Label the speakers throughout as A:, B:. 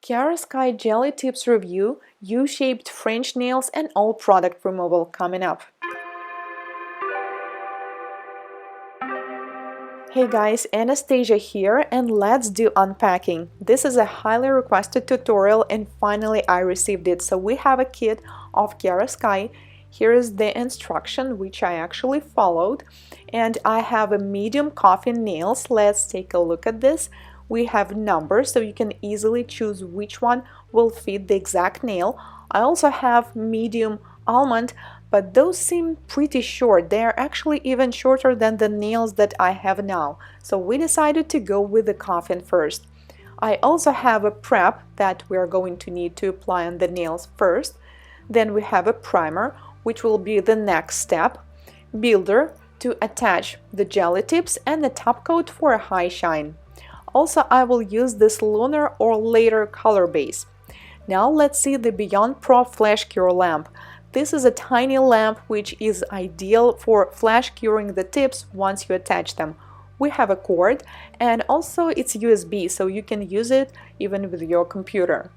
A: Kiara Sky Jelly Tips Review, U-shaped French nails and all product removal coming up. Hey guys, Anastasia here, and let's do unpacking. This is a highly requested tutorial and finally I received it. So we have a kit of Kiara Sky. Here is the instruction which I actually followed, and I have a medium coffin nails. Let's take a look at this. We have numbers so you can easily choose which one will fit the exact nail. I also have medium almond, but those seem pretty short. They are actually even shorter than the nails that I have now. So we decided to go with the coffin first. I also have a prep that we are going to need to apply on the nails first. Then we have a primer, which will be the next step, builder to attach the jelly tips, and the top coat for a high shine. Also, I will use this lunar or later color base. Now let's see the Beyond Pro Flash Cure lamp. This is a tiny lamp which is ideal for flash curing the tips once you attach them. We have a cord, and also it's USB, so you can use it even with your computer.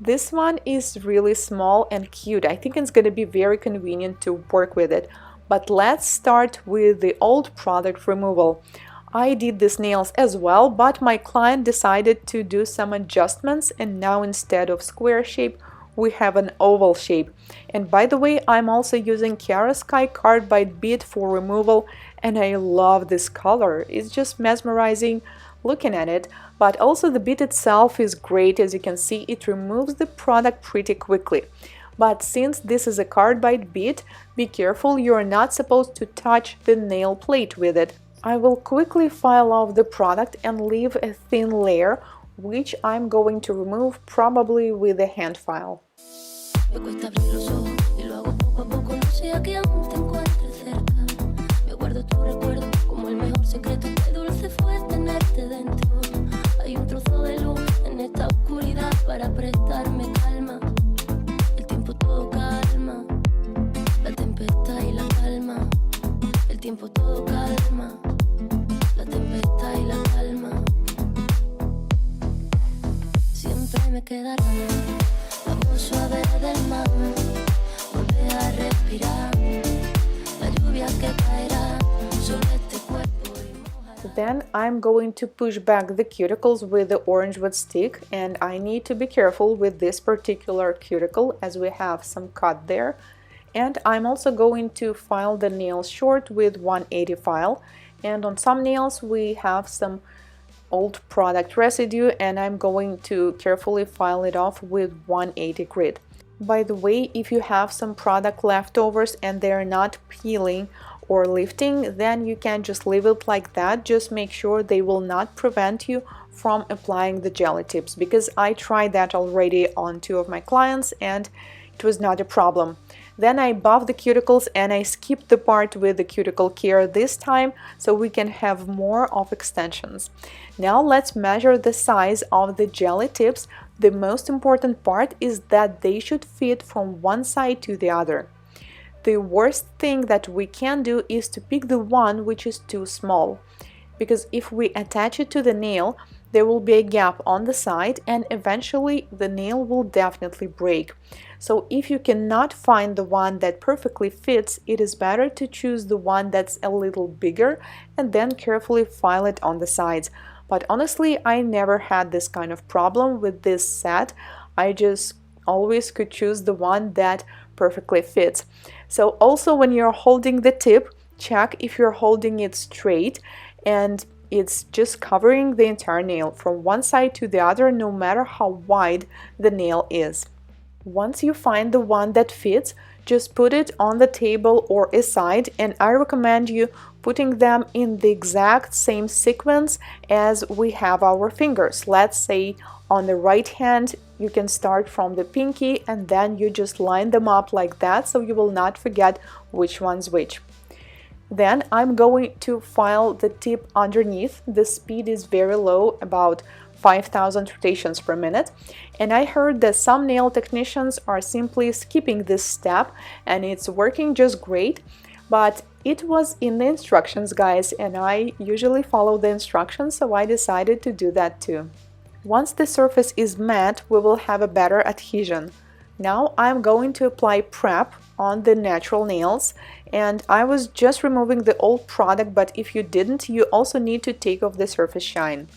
A: This one is really small and cute. I think it's going to be very convenient to work with it. But let's start with the old product removal. I did these nails as well, but my client decided to do some adjustments, and now instead of square shape, we have an oval shape. And by the way, I'm also using Kiara Sky carbide bead for removal, and I love this color. It's just mesmerizing looking at it, but also the bead itself is great. As you can see, it removes the product pretty quickly. But since this is a carbide bead, be careful, you're not supposed to touch the nail plate with it. I will quickly file off the product and leave a thin layer, which I'm going to remove probably with a hand file. Then I'm going to push back the cuticles with the orange wood stick, and I need to be careful with this particular cuticle as we have some cut there. And I'm also going to file the nails short with 180 file, and on some nails we have some old product residue, and I'm going to carefully file it off with 180 grit. By the way, if you have some product leftovers and they're not peeling or lifting, then you can just leave it like that. Just make sure they will not prevent you from applying the jelly tips, because I tried that already on 2 of my clients and it was not a problem. Then I buff the cuticles and I skipped the part with the cuticle care this time so we can have more of extensions. Now let's measure the size of the jelly tips. The most important part is that they should fit from one side to the other. The worst thing that we can do is to pick the one which is too small, because if we attach it to the nail, there will be a gap on the side and eventually the nail will definitely break. So if you cannot find the one that perfectly fits, it is better to choose the one that's a little bigger and then carefully file it on the sides. But honestly, I never had this kind of problem with this set. I just always could choose the one that perfectly fits. So also when you're holding the tip, check if you're holding it straight and it's just covering the entire nail from one side to the other, no matter how wide the nail is. Once you find the one that fits, just put it on the table or aside, and I recommend you putting them in the exact same sequence as we have our fingers. Let's say on the right hand, you can start from the pinky and then you just line them up like that so you will not forget which one's which. Then I'm going to file the tip underneath. The speed is very low, about 5,000 rotations per minute, and I heard that some nail technicians are simply skipping this step and it's working just great, but it was in the instructions, guys, and I usually follow the instructions, so I decided to do that too. Once the surface is matte, we will have a better adhesion. Now I'm going to apply prep on the natural nails, and I was just removing the old product, but if you didn't, you also need to take off the surface shine.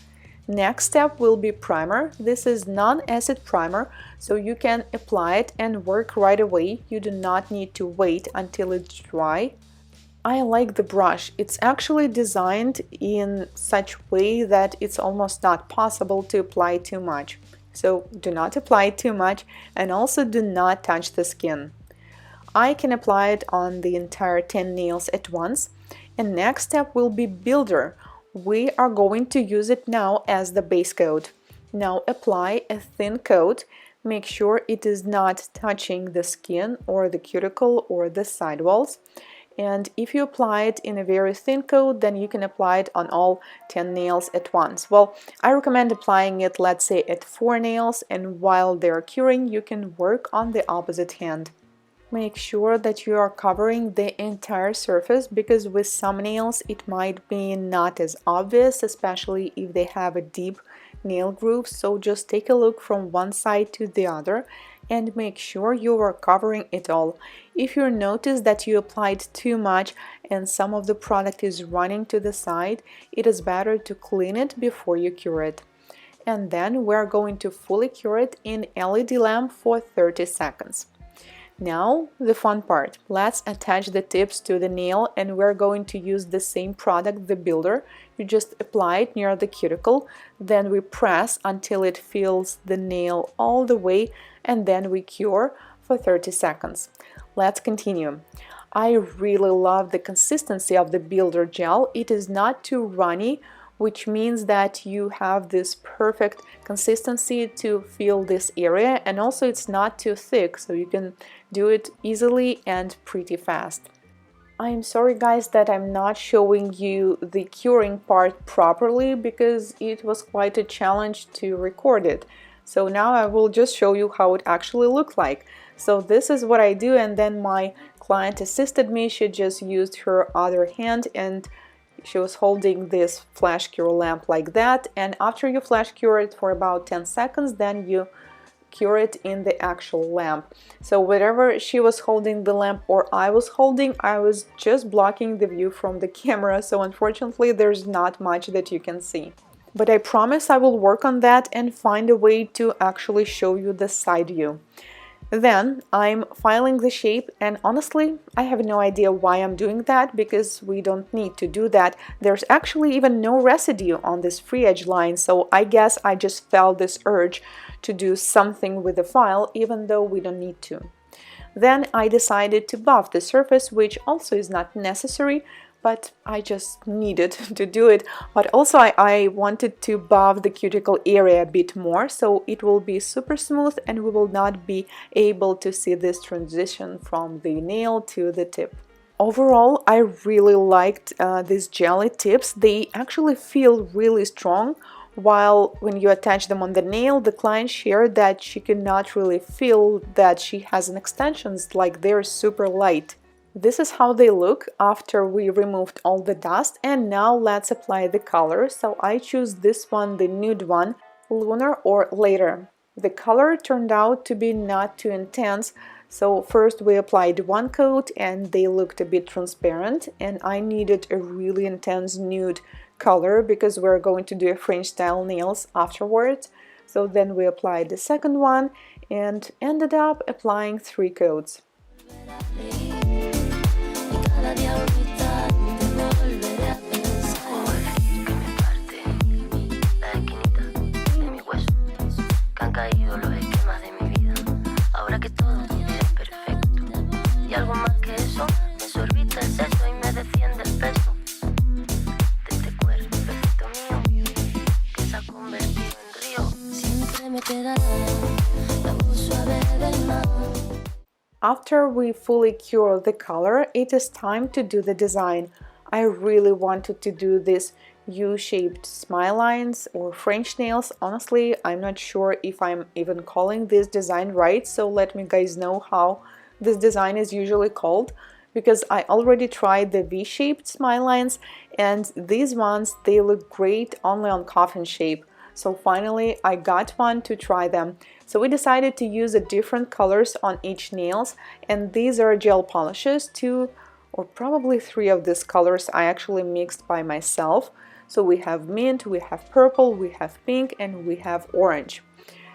A: Next step will be primer. This is non-acid primer, so you can apply it and work right away. You do not need to wait until it's dry. I like the brush. It's actually designed in such way that it's almost not possible to apply too much. So do not apply too much, and also do not touch the skin. I can apply it on the entire 10 nails at once. And next step will be builder. We are going to use it now as the base coat. Now apply a thin coat. Make sure it is not touching the skin or the cuticle or the sidewalls. And if you apply it in a very thin coat, then you can apply it on all 10 nails at once. Well, I recommend applying it, let's say, at 4 nails, and while they're curing, you can work on the opposite hand. Make sure that you are covering the entire surface, because with some nails it might be not as obvious, especially if they have a deep nail groove. So just take a look from one side to the other and make sure you are covering it all. If you notice that you applied too much and some of the product is running to the side, it is better to clean it before you cure it. And then we're going to fully cure it in LED lamp for 30 seconds. Now the fun part. Let's attach the tips to the nail, and we're going to use the same product, the builder. You just apply it near the cuticle, then we press until it fills the nail all the way, and then we cure for 30 seconds. Let's continue. I really love the consistency of the builder gel. It is not too runny, which means that you have this perfect consistency to fill this area, and also it's not too thick, so you can do it easily and pretty fast. I am sorry guys that I'm not showing you the curing part properly, because it was quite a challenge to record it. So now I will just show you how it actually looked like. So this is what I do, and then my client assisted me. She just used her other hand and she was holding this flash cure lamp like that, and after you flash cure it for about 10 seconds, then you cure it in the actual lamp. So wherever she was holding the lamp or I was holding, I was just blocking the view from the camera, so unfortunately there's not much that you can see. But I promise I will work on that and find a way to actually show you the side view. Then I'm filing the shape, and honestly I have no idea why I'm doing that, because we don't need to do that. There's actually even no residue on this free edge line, so I guess I just felt this urge to do something with the file even though we don't need to. Then I decided to buff the surface, which also is not necessary, but I just needed to do it. But also I wanted to buff the cuticle area a bit more, so it will be super smooth and we will not be able to see this transition from the nail to the tip. Overall, I really liked these jelly tips. They actually feel really strong, while when you attach them on the nail, the client shared that she cannot really feel that she has an extensions, like they're super light. This is how they look after we removed all the dust, and now let's apply the color. So I choose this one, the nude one, Lunar or Later. The color turned out to be not too intense, so first we applied one coat and they looked a bit transparent, and I needed a really intense nude color because we're going to do a French style nails afterwards. So then we applied the second one and ended up applying 3 coats. After we fully cure the color, it is time to do the design. I really wanted to do this U-shaped smile lines or French nails. Honestly, I'm not sure if I'm even calling this design right, so let me guys know how this design is usually called, because I already tried the V-shaped smile lines, and these ones, they look great only on coffin shape. So finally I got one to try them. So we decided to use the different colors on each nails, and these are gel polishes. 2 or probably 3 of these colors I actually mixed by myself. So we have mint, we have purple, we have pink, and we have orange.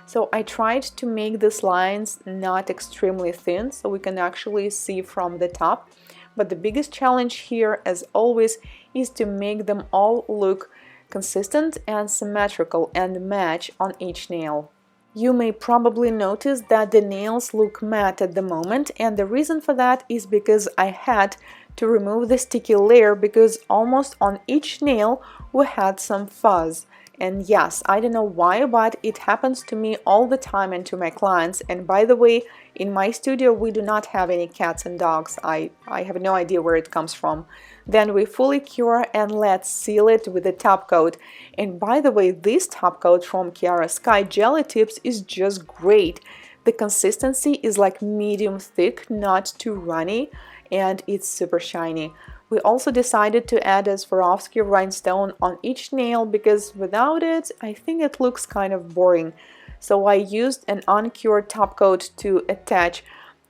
A: So I tried to make these lines not extremely thin so we can actually see from the top. But the biggest challenge here, as always, is to make them all look consistent and symmetrical and match on each nail. You may probably notice that the nails look matte at the moment, and the reason for that is because I had to remove the sticky layer because almost on each nail we had some fuzz. And yes, I don't know why, but it happens to me all the time and to my clients. And by the way, in my studio we do not have any cats and dogs. I have no idea where it comes from. Then we fully cure and let's seal it with a top coat. And by the way, this top coat from Kiara Sky Jelly Tips is just great. The consistency is like medium thick, not too runny, and it's super shiny. We also decided to add a Swarovski rhinestone on each nail because without it, I think it looks kind of boring. So I used an uncured top coat to attach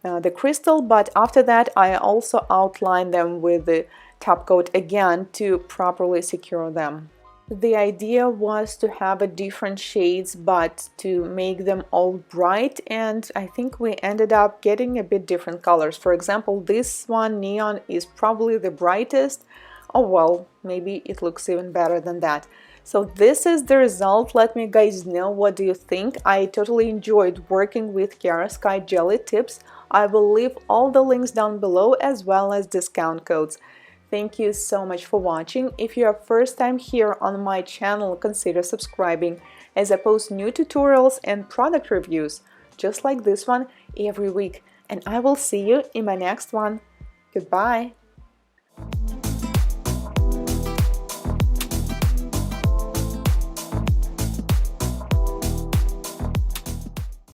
A: the crystal, but after that I also outlined them with the top coat again to properly secure them. The idea was to have a different shades but to make them all bright, and I think we ended up getting a bit different colors. For example, this one, neon, is probably the brightest. Oh well, maybe it looks even better than that. So this is the result. Let me guys know what do you think. I totally enjoyed working with Kiara Sky Jelly Tips. I will leave all the links down below as well as discount codes. Thank you so much for watching. If you are first time here on my channel, consider subscribing, as I post new tutorials and product reviews just like this one every week. And I will see you in my next one. Goodbye!